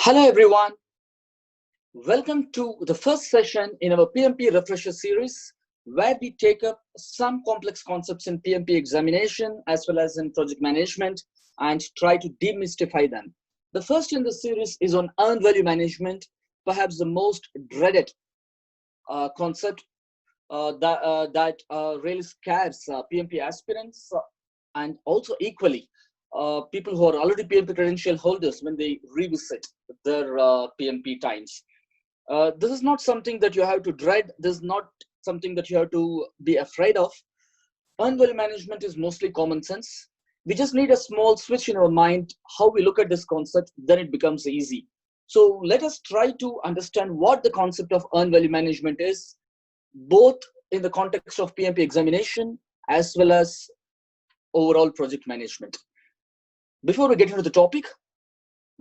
Hello everyone, welcome to the first session in our PMP Refresher series where we take up some complex concepts in PMP examination as well as in project management and try to demystify them. The first in the series is on earned value management, perhaps the most dreaded concept that really scares PMP aspirants and also equally people who are already PMP credential holders when they revisit their PMP times. This is not something that you have to dread. This is not something that you have to be afraid of. Earned value management is mostly common sense. We just need a small switch in our mind, how we look at this concept, then it becomes easy. So let us try to understand what the concept of earned value management is, both in the context of PMP examination as well as overall project management. Before we get into the topic,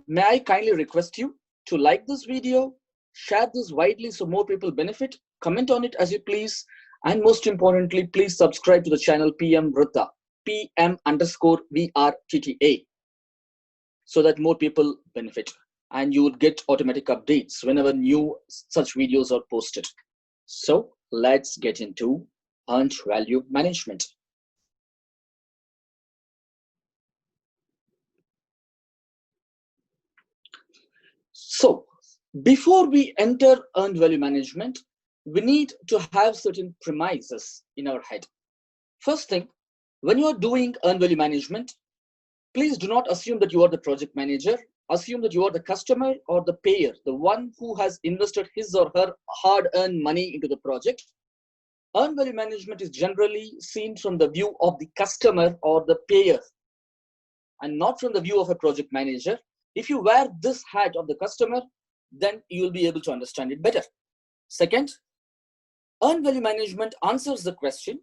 may I kindly request you to like this video, share this widely so more people benefit, comment on it as you please, and most importantly, please subscribe to the channel PM-VRTTA, PM_VRTTA, so that more people benefit and you would get automatic updates whenever new such videos are posted. So let's get into earned value management. So before we enter earned value management, we need to have certain premises in our head. First thing, when you are doing earned value management, please do not assume that you are the project manager. Assume that you are the customer or the payer, the one who has invested his or her hard-earned money into the project. Earned value management is generally seen from the view of the customer or the payer and not from the view of a project manager. If you wear this hat of the customer, then you will be able to understand it better. Second, earned value management answers the question,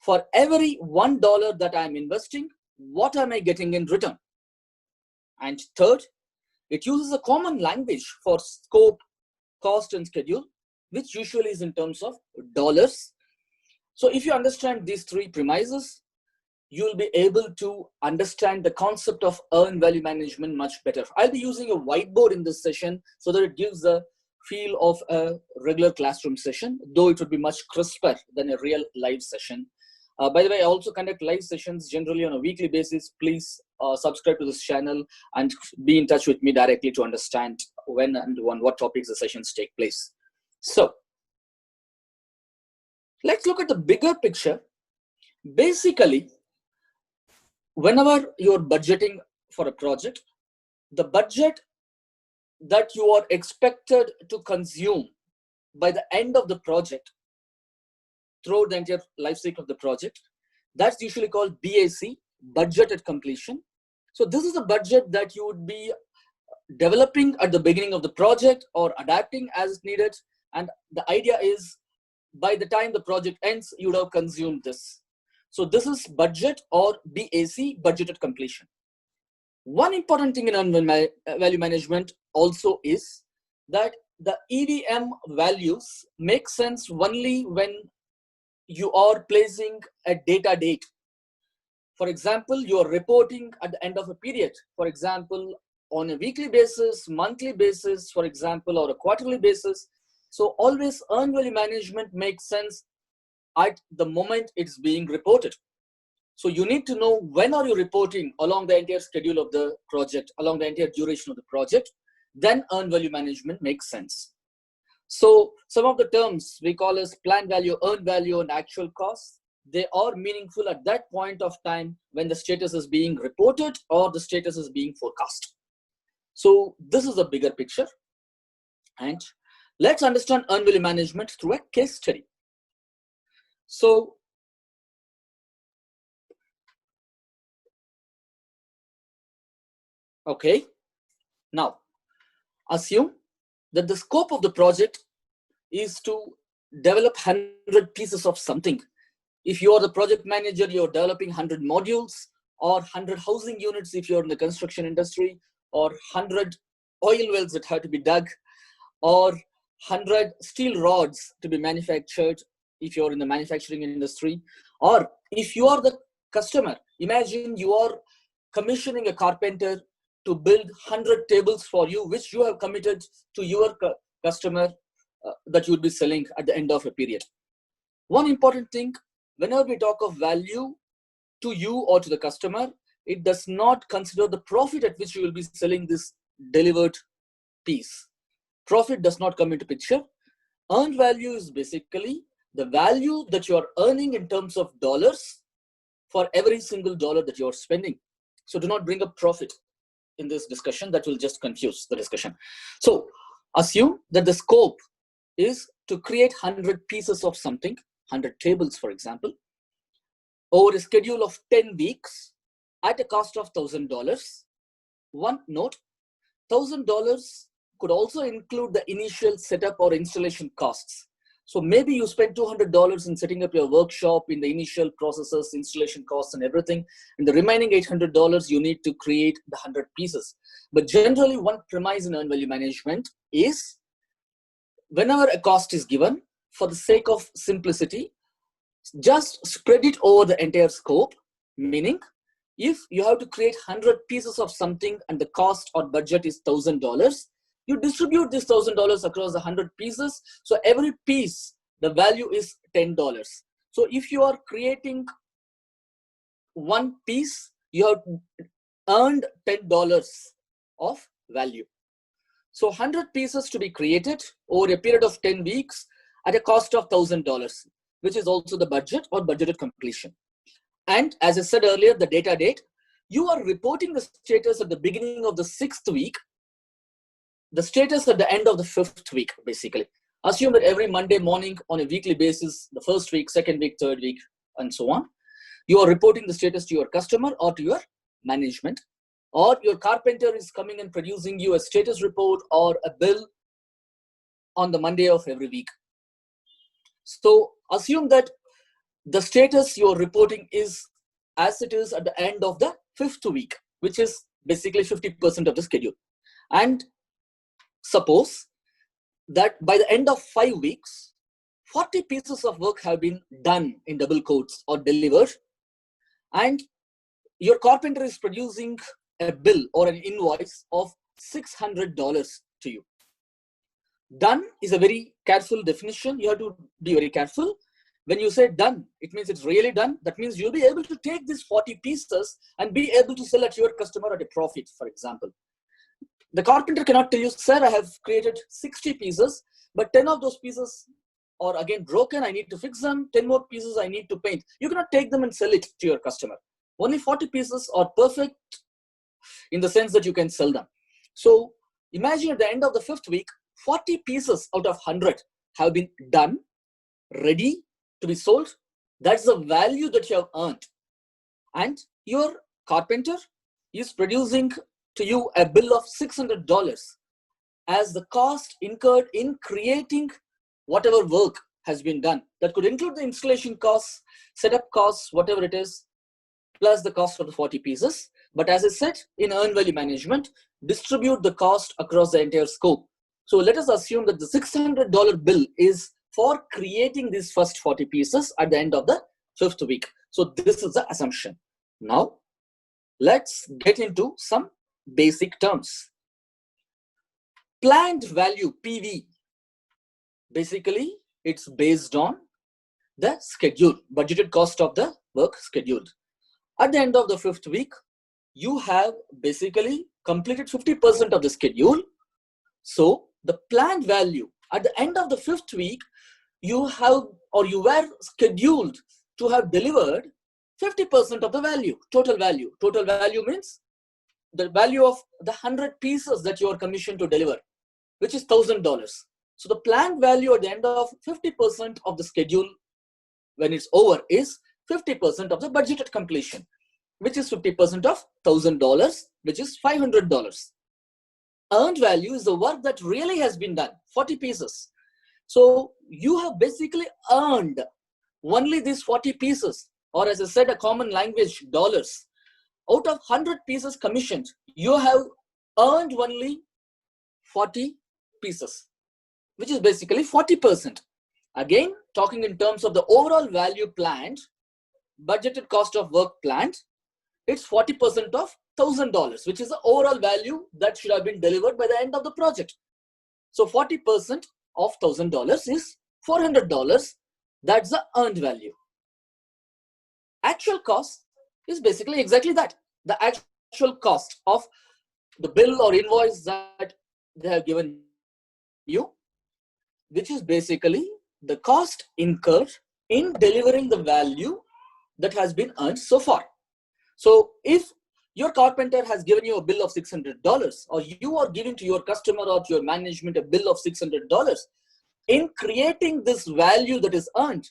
for every $1 that I'm investing, what am I getting in return? And third, it uses a common language for scope, cost, and schedule, which usually is in terms of dollars. So if you understand these three premises, you'll be able to understand the concept of earned value management much better. I'll be using a whiteboard in this session so that it gives a feel of a regular classroom session, though it would be much crisper than a real live session. By the way, I also conduct live sessions generally on a weekly basis. Please subscribe to this channel and be in touch with me directly to understand when and on what topics the sessions take place. So let's look at the bigger picture. Basically, whenever you're budgeting for a project, the budget that you are expected to consume by the end of the project throughout the entire life cycle of the project, that's usually called BAC, budget at completion. So this is a budget that you would be developing at the beginning of the project or adapting as needed. And the idea is by the time the project ends, you would have consumed this. So this is budget or BAC, budget at completion. One important thing in earned value management also is that the EVM values make sense only when you are placing a data date. For example, you are reporting at the end of a period. For example, on a weekly basis, monthly basis, for example, or a quarterly basis. So always earned value management makes sense at the moment it's being reported. So you need to know when are you reporting along the entire schedule of the project, along the entire duration of the project, then earned value management makes sense. So some of the terms we call as planned value, earned value, and actual costs, they are meaningful at that point of time when the status is being reported or the status is being forecast. So this is a bigger picture. And let's understand earned value management through a case study. So okay, now assume that the scope of the project is to develop 100 pieces of something. If you are the project manager, you're developing 100 modules or 100 housing units if you're in the construction industry, or 100 oil wells that have to be dug, or 100 steel rods to be manufactured if you're in the manufacturing industry. Or if you are the customer, imagine you are commissioning a carpenter to build 100 tables for you, which you have committed to your customer that you would be selling at the end of a period. One important thing, whenever we talk of value to you or to the customer, it does not consider the profit at which you will be selling this delivered piece. Profit does not come into picture. Earned value is basically the value that you are earning in terms of dollars for every single dollar that you are spending. So do not bring up profit in this discussion. That will just confuse the discussion. So assume that the scope is to create 100 pieces of something, 100 tables, for example, over a schedule of 10 weeks at a cost of $1,000. One note, $1,000 could also include the initial setup or installation costs. So maybe you spend $200 in setting up your workshop in the initial processes, installation costs and everything. And the remaining $800 you need to create the 100 pieces. But generally one premise in earned value management is whenever a cost is given, for the sake of simplicity, just spread it over the entire scope. Meaning, if you have to create 100 pieces of something and the cost or budget is $1,000, you distribute this $1,000 across the 100 pieces. So every piece, the value is $10. So if you are creating one piece, you have earned $10 of value. So 100 pieces to be created over a period of 10 weeks at a cost of $1,000, which is also the budget or budgeted completion. And as I said earlier, the data date, you are reporting the status at the beginning of the 6th week, the status at the end of the 5th week, basically. Assume that every Monday morning on a weekly basis, the 1st week, 2nd week, 3rd week, and so on, you are reporting the status to your customer or to your management, or your carpenter is coming and producing you a status report or a bill on the Monday of every week. So assume that the status you're reporting is as it is at the end of the 5th week, which is basically 50% of the schedule. And suppose that by the end of 5 weeks, 40 pieces of work have been done in double quotes or delivered, and your carpenter is producing a bill or an invoice of $600 to you. Done is a very careful definition. You have to be very careful. When you say done, it means it's really done. That means you'll be able to take these 40 pieces and be able to sell at your customer at a profit, for example. The carpenter cannot tell you, sir, I have created 60 pieces, but 10 of those pieces are again broken. I need to fix them. 10 more pieces I need to paint. You cannot take them and sell it to your customer. Only 40 pieces are perfect in the sense that you can sell them. So imagine at the end of the 5th week, 40 pieces out of 100 have been done, ready to be sold. That's the value that you have earned. And your carpenter is producing to you a bill of $600 as the cost incurred in creating whatever work has been done. That could include the installation costs, setup costs, whatever it is, plus the cost of the 40 pieces. But as I said, in earned value management, distribute the cost across the entire scope. So let us assume that the $600 bill is for creating these first 40 pieces at the end of the 5th week. So this is the assumption. Now, let's get into some basic terms. Planned value, PV. Basically, it's based on the schedule, budgeted cost of the work scheduled. At the end of the 5th week, you have basically completed 50% of the schedule. So the planned value at the end of the 5th week, you have or you were scheduled to have delivered 50% of the value, total value. Total value means the value of the 100 pieces that you are commissioned to deliver, which is $1,000. So the planned value at the end of 50% of the schedule when it's over is 50% of the budgeted completion, which is 50% of $1,000, which is $500. Earned value is the work that really has been done, 40 pieces. So you have basically earned only these 40 pieces, or as I said, a common language, dollars. Out of 100 pieces commissioned, you have earned only 40 pieces, which is basically 40%. Again, talking in terms of the overall value planned, budgeted cost of work planned, it's 40% of $1,000, which is the overall value that should have been delivered by the end of the project. So 40% of $1,000 is $400. That's the earned value. Actual cost is basically exactly that. The actual cost of the bill or invoice that they have given you, which is basically the cost incurred in delivering the value that has been earned so far. So if your carpenter has given you a bill of $600, or you are giving to your customer or to your management a bill of $600, in creating this value that is earned,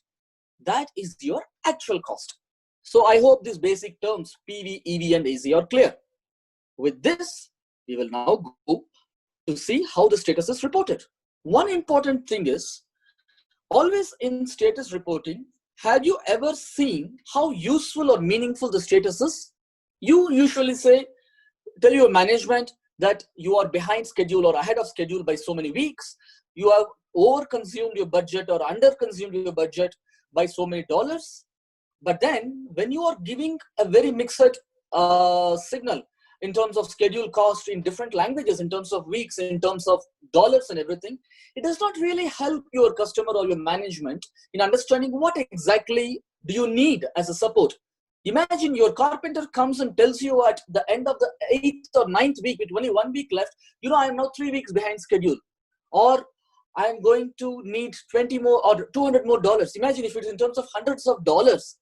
that is your actual cost. So I hope these basic terms PV, EV, and AC are clear. With this, we will now go to see how the status is reported. One important thing is, always in status reporting, have you ever seen how useful or meaningful the status is? You usually tell your management that you are behind schedule or ahead of schedule by so many weeks. You have over-consumed your budget or under-consumed your budget by so many dollars. But then when you are giving a very mixed signal in terms of schedule cost in different languages, in terms of weeks, in terms of dollars and everything, it does not really help your customer or your management in understanding what exactly do you need as a support. Imagine your carpenter comes and tells you at the end of the 8th or 9th week with only 1 week left, I am now 3 weeks behind schedule, or I am going to need 20 more or $200 more. Imagine if it's in terms of hundreds of dollars,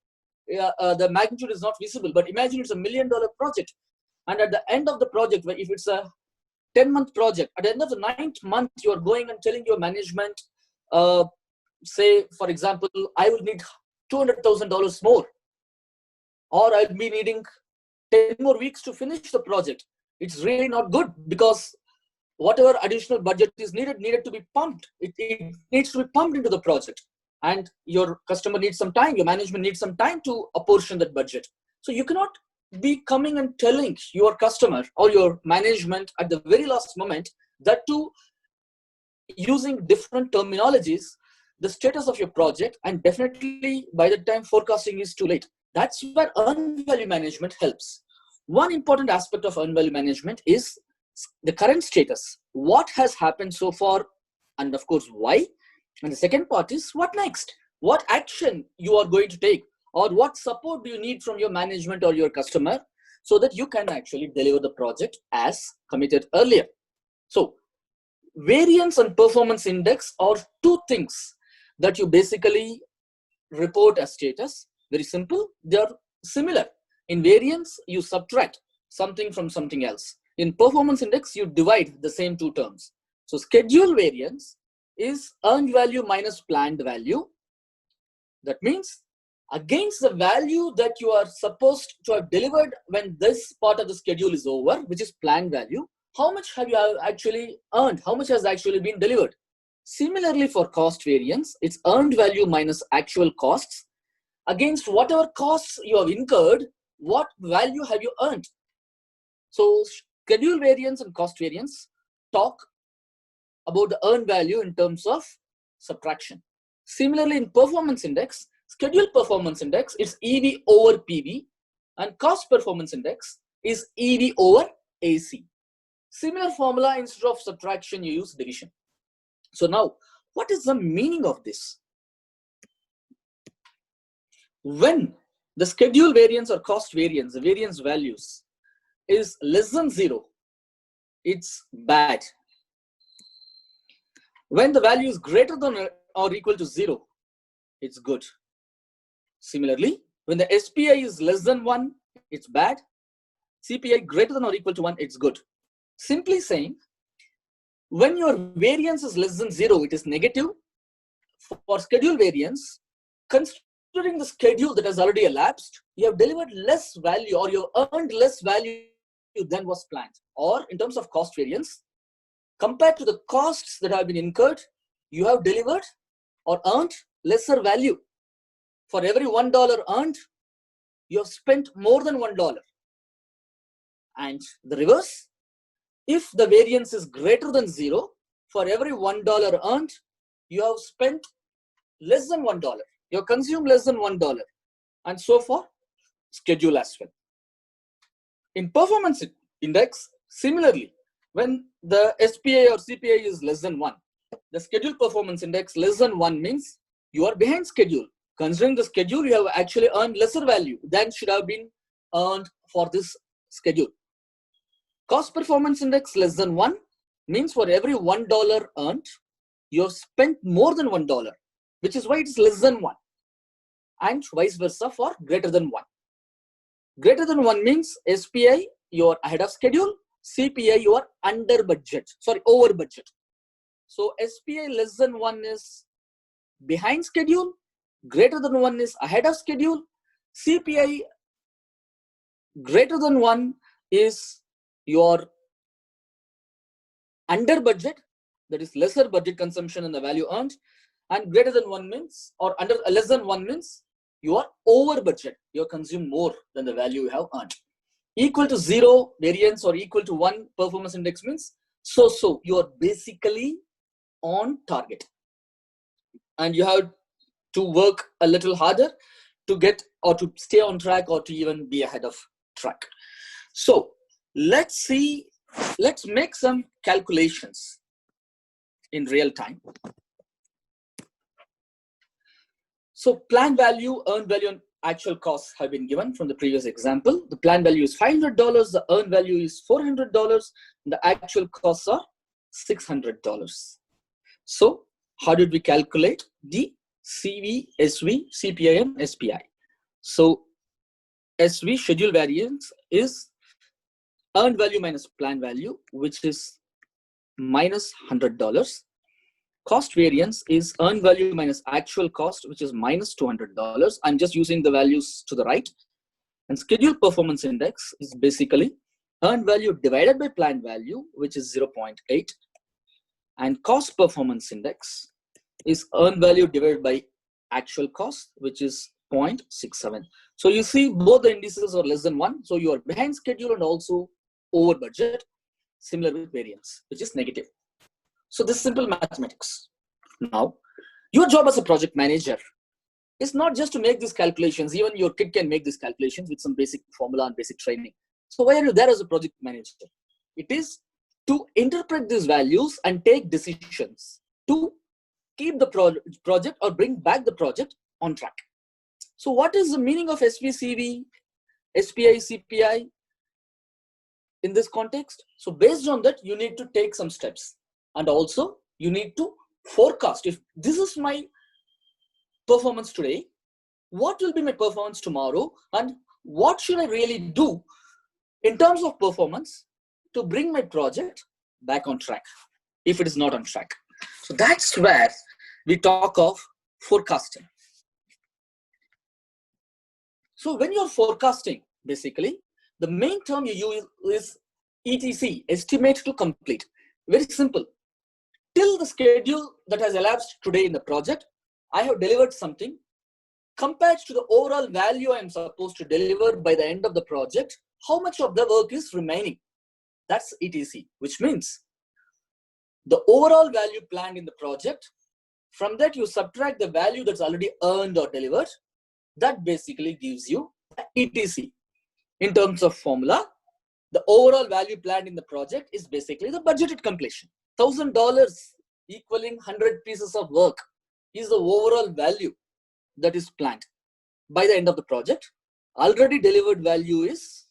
the magnitude is not visible, but imagine it's $1 million project. And at the end of the project, if it's a 10-month project, at the end of the 9th month, you are going and telling your management, say, for example, I will need $200,000 more, or I'll be needing 10 more weeks to finish the project. It's really not good, because whatever additional budget is needed to be pumped. It needs to be pumped into the project. And your customer needs some time, your management needs some time to apportion that budget. So you cannot be coming and telling your customer or your management at the very last moment, that too using different terminologies, the status of your project, and definitely by the time forecasting is too late. That's where earned value management helps. One important aspect of earned value management is the current status. What has happened so far, and of course why. And the second part is what next? What action you are going to take, or what support do you need from your management or your customer, so that you can actually deliver the project as committed earlier. So variance and performance index are two things that you basically report as status. Very simple. They are similar. In variance, you subtract something from something else. In performance index, you divide the same two terms. So schedule variance is earned value minus planned value. That means against the value that you are supposed to have delivered when this part of the schedule is over, which is planned value, how much have you actually earned? How much has actually been delivered? Similarly, for cost variance, it's earned value minus actual costs. Against whatever costs you have incurred, what value have you earned? So schedule variance and cost variance talk about the earned value in terms of subtraction. Similarly, in performance index, schedule performance index is EV over PV, and cost performance index is EV over AC. Similar formula, instead of subtraction, you use division. So now, what is the meaning of this? When the schedule variance or cost variance, the variance values, is less than 0, it's bad. When the value is greater than or equal to 0, it's good. Similarly, when the SPI is less than 1, it's bad. CPI greater than or equal to 1, it's good. Simply saying, when your variance is less than 0, it is negative. For schedule variance, considering the schedule that has already elapsed, you have delivered less value, or you have earned less value than was planned. Or in terms of cost variance, compared to the costs that have been incurred, you have delivered or earned lesser value. For every $1 earned, you have spent more than $1. And the reverse, if the variance is greater than 0, for every $1 earned, you have spent less than $1. You have consumed less than $1. And so for schedule as well. In performance index, similarly, when the SPI or CPI is less than 1, the schedule performance index less than 1 means you are behind schedule. Considering the schedule, you have actually earned lesser value than should have been earned for this schedule. Cost performance index less than 1 means for every $1 earned, you have spent more than $1, which is why it is less than 1. And vice versa for greater than 1. Greater than 1 means SPI, you are ahead of schedule. CPI, you are under budget. Sorry, over budget. So SPI less than 1 is behind schedule. Greater than 1 is ahead of schedule. CPI greater than 1 is your under budget, that is lesser budget consumption and the value earned. And greater than 1 means, or under less than 1 means, you are over budget. You have consumed more than the value you have earned. Equal to 0 variance or equal to 1 performance index means so you are basically on target. And you have to work a little harder to get or to stay on track or to even be ahead of track. So let's make some calculations in real time. So plan value, earned value, and actual costs have been given from the previous example. The plan value is $500, the earned value is $400, and the actual costs are $600. So how did we calculate the CV, SV, CPI, and SPI? So SV, schedule variance, is earned value minus plan value, which is minus $100. Cost variance is earned value minus actual cost, which is minus $200. I'm just using the values to the right. And schedule performance index is basically earned value divided by planned value, which is 0.8. And cost performance index is earned value divided by actual cost, which is 0.67. So you see both the indices are less than 1. So you are behind schedule and also over budget, similar with variance, which is negative. So this is simple mathematics. Now, your job as a project manager is not just to make these calculations. Even your kid can make these calculations with some basic formula and basic training. So why are you there as a project manager? It is to interpret these values and take decisions to keep the project or bring back the project on track. So what is the meaning of SVCV, SPI, CPI in this context? So based on that, you need to take some steps. And also, you need to forecast. If this is my performance today, what will be my performance tomorrow? And what should I really do in terms of performance to bring my project back on track, if it is not on track? So that's where we talk of forecasting. So when you're forecasting, basically, the main term you use is ETC, estimate to complete. Very simple. Till the schedule that has elapsed today in the project, I have delivered something. Compared to the overall value I am supposed to deliver by the end of the project, how much of the work is remaining? That's ETC, which means the overall value planned in the project. From that, you subtract the value that's already earned or delivered. That basically gives you ETC. In terms of formula, the overall value planned in the project is basically the budgeted completion. $1,000 equaling 100 pieces of work is the overall value that is planned by the end of the project. Already delivered value is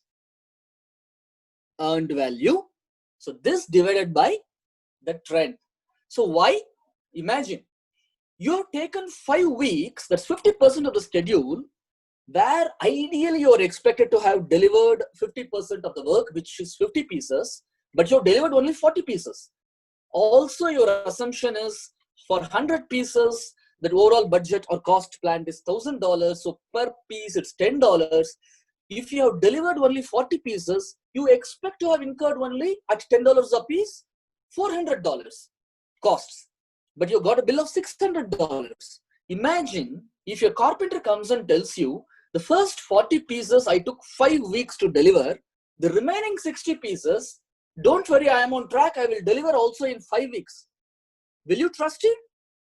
earned value. So this divided by the trend. So why? Imagine you have taken 5 weeks, that's 50% of the schedule, where ideally you are expected to have delivered 50% of the work, which is 50 pieces, but you have delivered only 40 pieces. Also, your assumption is for 100 pieces, the overall budget or cost planned is $1,000. So per piece, it's $10. If you have delivered only 40 pieces, you expect to have incurred only at $10 a piece, $400 costs. But you got a bill of $600. Imagine if your carpenter comes and tells you, the first 40 pieces I took 5 weeks to deliver, the remaining 60 pieces, don't worry, I am on track, I will deliver also in 5 weeks. Will you trust him?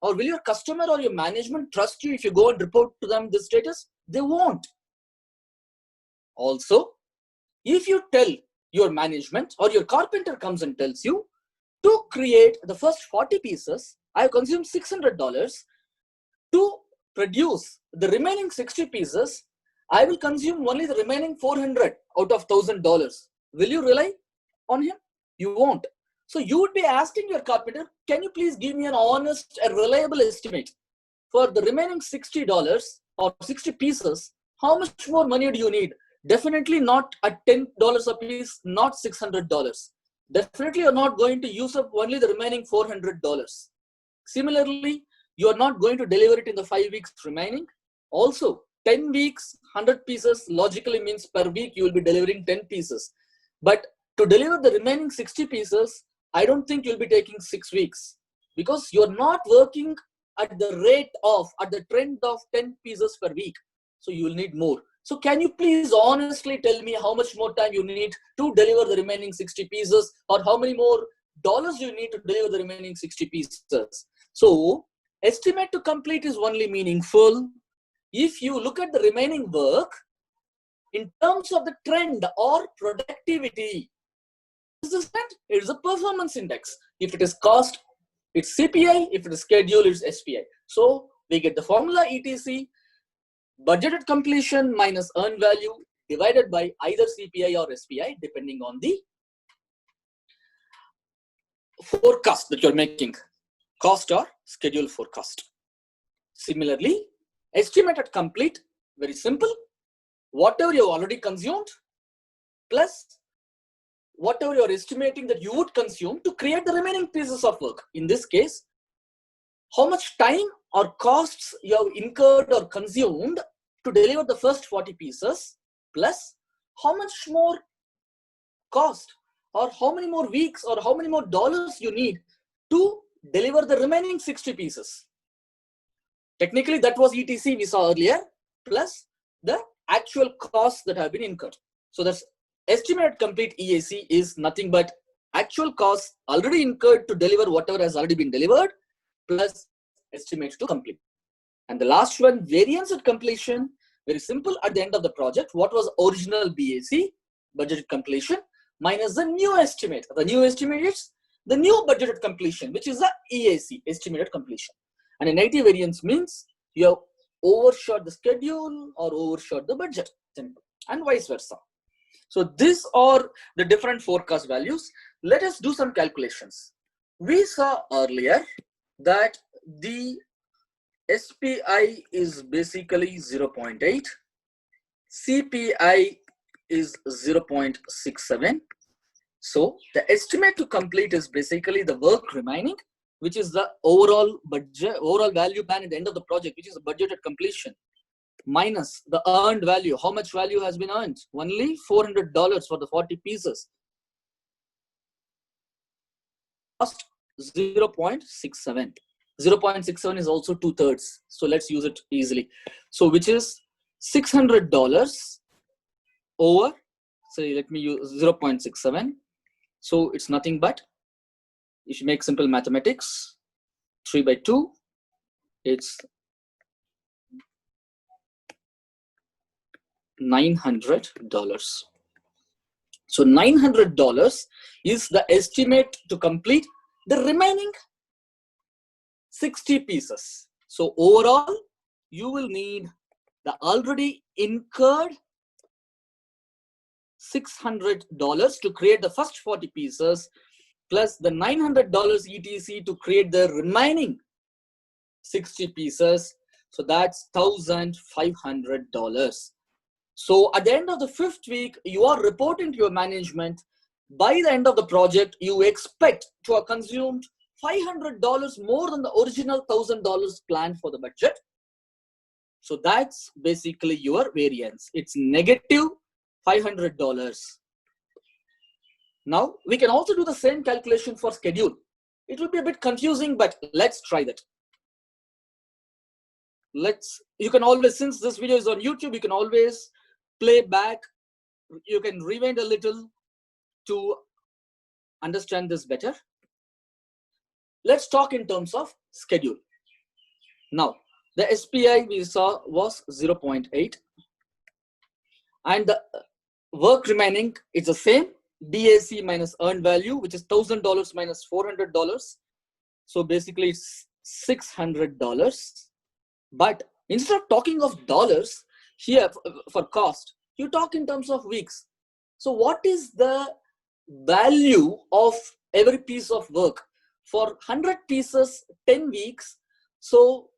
Or will your customer or your management trust you if you go and report to them this status? They won't. Also, If you tell your management or your carpenter comes and tells you to create the first 40 pieces, I have consumed $600. To produce the remaining 60 pieces, I will consume only the remaining 400 out of $1,000. Will you rely on him? You won't. So you would be asking your carpenter, can you please give me an honest and reliable estimate for the remaining $60 or 60 pieces? How much more money do you need? Definitely not at $10 a piece, not $600. Definitely you're not going to use up only the remaining $400. Similarly, you are not going to deliver it in the 5 weeks remaining. Also, 10 weeks, 100 pieces logically means per week you will be delivering 10 pieces. But to deliver the remaining 60 pieces, I don't think you'll be taking 6 weeks, because you're not working at the rate of, at the trend of 10 pieces per week. So you will need more. So can you please honestly tell me how much more time you need to deliver the remaining 60 pieces, or how many more dollars you need to deliver the remaining 60 pieces? So estimate to complete is only meaningful if you look at the remaining work in terms of the trend or productivity. It is a performance index. If it is cost, it's CPI. If it is schedule, it's SPI. So we get the formula ETC, budgeted completion minus earned value, divided by either CPI or SPI, depending on the forecast that you're making, cost or schedule forecast. Similarly, estimated complete, very simple. Whatever you've already consumed plus whatever you're estimating that you would consume to create the remaining pieces of work. In this case, how much time or costs you have incurred or consumed to deliver the first 40 pieces, plus how much more cost or how many more weeks or how many more dollars you need to deliver the remaining 60 pieces. Technically, that was ETC we saw earlier, plus the actual costs that have been incurred. So that's estimated complete EAC is nothing but actual costs already incurred to deliver whatever has already been delivered, plus estimate to complete. And the last one, variance at completion, very simple. At the end of the project, what was original BAC, budgeted completion, minus the new estimate. The new estimate is the new budgeted completion, which is the EAC, estimated completion. And a negative variance means you have overshot the schedule or overshot the budget, and vice versa. So these are the different forecast values. Let us do some calculations. We saw earlier that the SPI is basically 0.8, CPI is 0.67. So the estimate to complete is basically the work remaining, which is the overall budget, overall value plan at the end of the project, which is the budgeted completion, minus the earned value. How much value has been earned? Only $400 for the 40 pieces. Cost 0.67. 0.67 is also 2/3. So let's use it easily. So which is $600 over, say, let me use 0.67. So it's nothing but, if you make simple mathematics, 3 by 2, it's $900. So $900 is the estimate to complete the remaining 60 pieces. So overall, you will need the already incurred $600 to create the first 40 pieces, plus the $900 ETC to create the remaining 60 pieces. So that's $1,500. So at the end of the 5th week, you are reporting to your management, by the end of the project, you expect to have consumed $500 more than the original $1,000 planned for the budget. So that's basically your variance. It's negative $500. Now we can also do the same calculation for schedule. It will be a bit confusing, but let's try that. You can always, since this video is on YouTube, you can always play back. You can rewind a little to understand this better. Let's talk in terms of schedule. Now, the SPI we saw was 0.8, and the work remaining is the same, BAC minus earned value, which is $1,000 minus $400. So basically it's $600. But instead of talking of dollars here for cost, you talk in terms of weeks. So what is the value of every piece of work? For 100 pieces, 10 weeks. So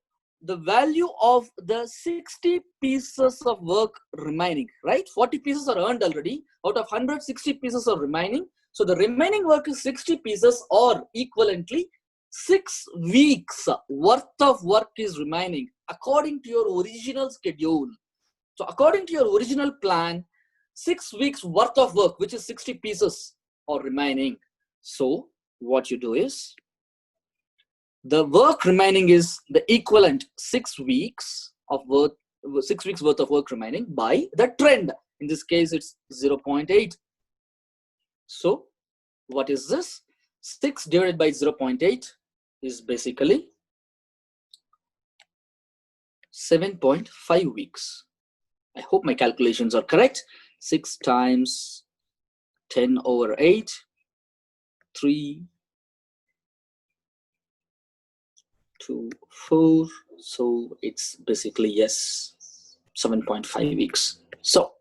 the value of the 60 pieces of work remaining, right? 40 pieces are earned already. Out of 100, 60 pieces are remaining. So the remaining work is 60 pieces, or equivalently 6 weeks worth of work is remaining according to your original schedule. So according to your original plan, 6 weeks worth of work, which is 60 pieces, are remaining. So what you do is, the work remaining is the equivalent 6 weeks of work, 6 weeks worth of work remaining by the trend. In this case, it's 0.8. So what is this? 6 divided by 0.8 is basically 7.5 weeks. I hope my calculations are correct. 6 times 10 over 8, 3, 2, 4. So it's basically, yes, 7.5 weeks. So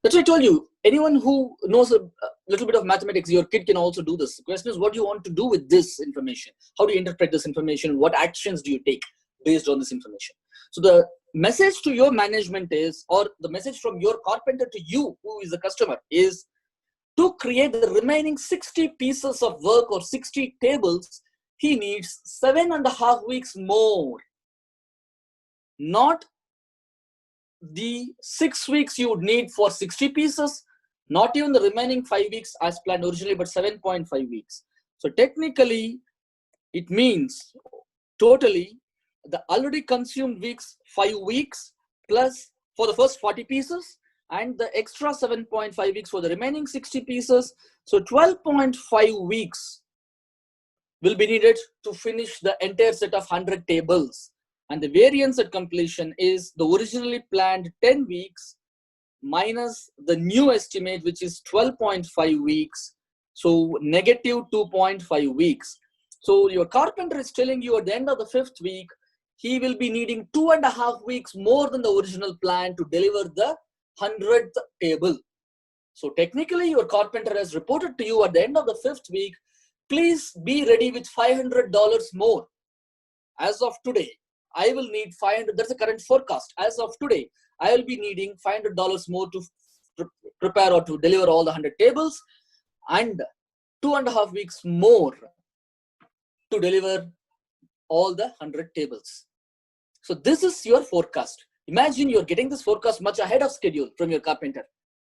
that's what I told you. Anyone who knows a little bit of mathematics, your kid can also do this. The question is, what do you want to do with this information? How do you interpret this information? What actions do you take based on this information? So the message to your management is, or the message from your carpenter to you, who is the customer, is to create the remaining 60 pieces of work or 60 tables. He needs 7.5 weeks more, not the 6 weeks you would need for 60 pieces, not even the remaining 5 weeks as planned originally, but 7.5 weeks. So technically, it means totally the already consumed weeks, 5 weeks, plus for the first 40 pieces, and the extra 7.5 weeks for the remaining 60 pieces. So 12.5 weeks will be needed to finish the entire set of 100 tables. And the variance at completion is the originally planned 10 weeks minus the new estimate, which is 12.5 weeks. So negative 2.5 weeks. So your carpenter is telling you at the end of the 5th week, he will be needing 2.5 weeks more than the original plan to deliver the 100th table. So technically, your carpenter has reported to you at the end of the 5th week, please be ready with $500 more. As of today, I will need 500. That's the current forecast. As of today, I will be needing $500 more to prepare or to deliver all the 100 tables, and 2.5 weeks more to deliver all the 100 tables. So this is your forecast. Imagine you're getting this forecast much ahead of schedule from your carpenter.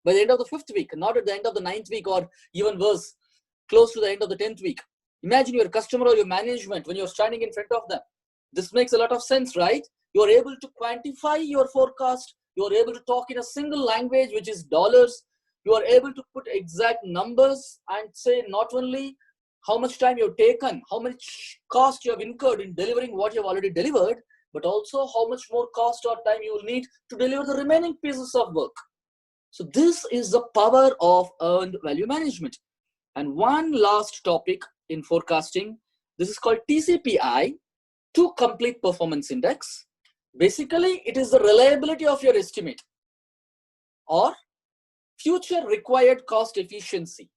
By the end of the 5th week, not at the end of the 9th week, or even worse, close to the end of the 10th week. Imagine your customer or your management when you're standing in front of them. This makes a lot of sense, right? You're able to quantify your forecast. You're able to talk in a single language, which is dollars. You are able to put exact numbers and say not only how much time you've taken, how much cost you have incurred in delivering what you've already delivered, but also how much more cost or time you will need to deliver the remaining pieces of work. So this is the power of earned value management. And one last topic in forecasting, this is called TCPI, to complete performance index. Basically, it is the reliability of your estimate or future required cost efficiency.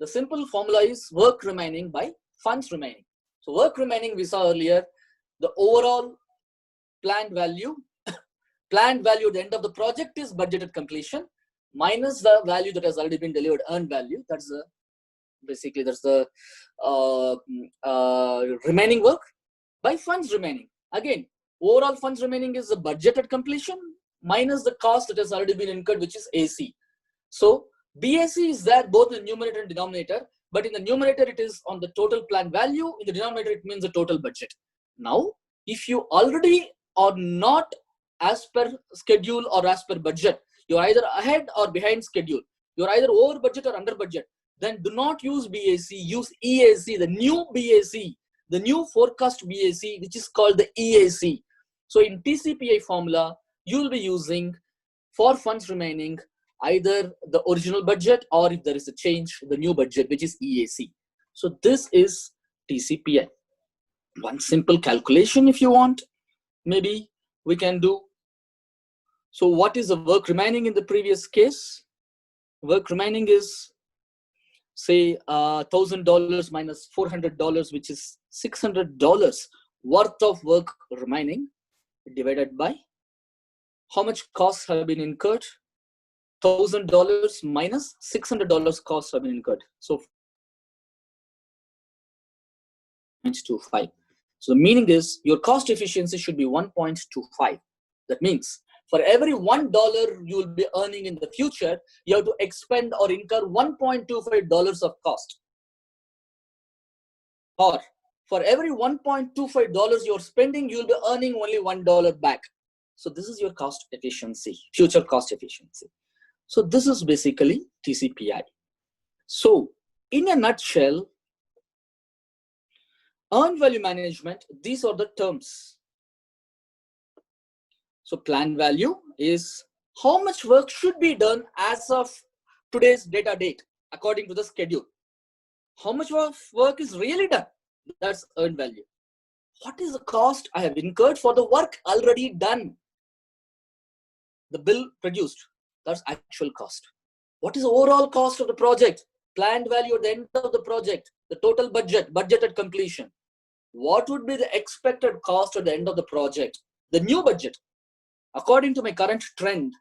The simple formula is work remaining by funds remaining. So work remaining, we saw earlier, the overall planned value at the end of the project is budgeted completion minus the value that has already been delivered, earned value. That's the basically that's the remaining work by funds remaining. Again, overall funds remaining is the budgeted completion minus the cost that has already been incurred, which is AC. So BAC is there both in numerator and denominator, but in the numerator it is on the total planned value. In the denominator it means the total budget. Now, if you already are not as per schedule or as per budget, you're either ahead or behind schedule, you're either over budget or under budget, then do not use BAC, use EAC, the new BAC, the new forecast BAC, which is called the EAC. So in TCPI formula, you will be using for funds remaining either the original budget or if there is a change, the new budget, which is EAC. So this is TCPI. One simple calculation if you want, maybe we can do. So what is the work remaining in the previous case? Work remaining is, say, $1,000 minus $400, which is $600 worth of work remaining, divided by how much costs have been incurred. $1,000 minus $600 costs have been incurred. So 0.25. So the meaning is your cost efficiency should be 1.25. That means for every $1 you will be earning in the future, you have to expend or incur $1.25 of cost. Or for every $1.25 you're spending, you'll be earning only $1 back. So this is your cost efficiency, future cost efficiency. So this is basically TCPI. So in a nutshell, earned value management, these are the terms. So planned value is how much work should be done as of today's data date according to the schedule. How much of work is really done? That's earned value. What is the cost I have incurred for the work already done? The bill produced, that's actual cost. What is the overall cost of the project? Planned value at the end of the project, the total budget, budgeted completion. What would be the expected cost at the end of the project? The new budget. According to my current trend,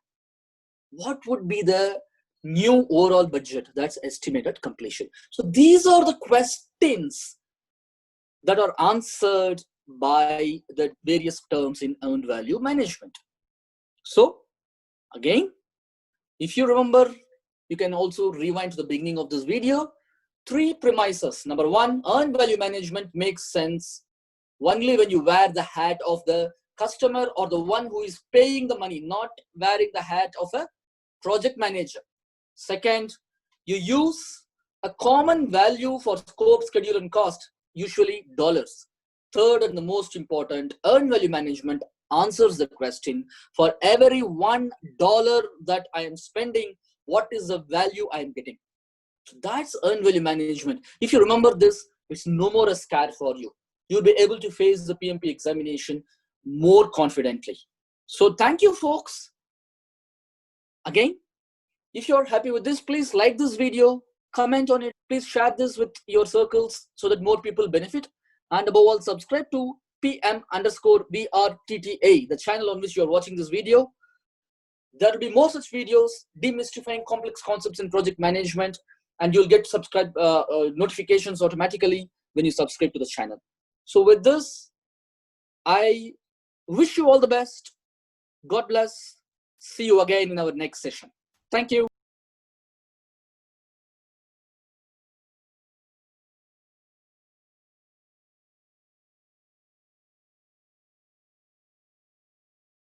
what would be the new overall budget? That's estimated completion. So these are the questions that are answered by the various terms in earned value management. So again, if you remember, you can also rewind to the beginning of this video. 3 premises. Number 1, earned value management makes sense only when you wear the hat of the customer or the one who is paying the money, not wearing the hat of a project manager. Second, you use a common value for scope, schedule, and cost, usually dollars. Third, and the most important, earned value management answers the question, for every $1 that I am spending, what is the value I am getting? So that's earned value management. If you remember this, it's no more a scare for you. You'll be able to face the PMP examination more confidently. So thank you, folks. Again, if you're happy with this, please like this video, comment on it, please share this with your circles so that more people benefit. And above all, subscribe to PM_VRTTA, the channel on which you're watching this video. There will be more such videos, demystifying complex concepts in project management, and you'll get notifications automatically when you subscribe to the channel. So with this, I wish you all the best. God bless. See you again in our next session. Thank you.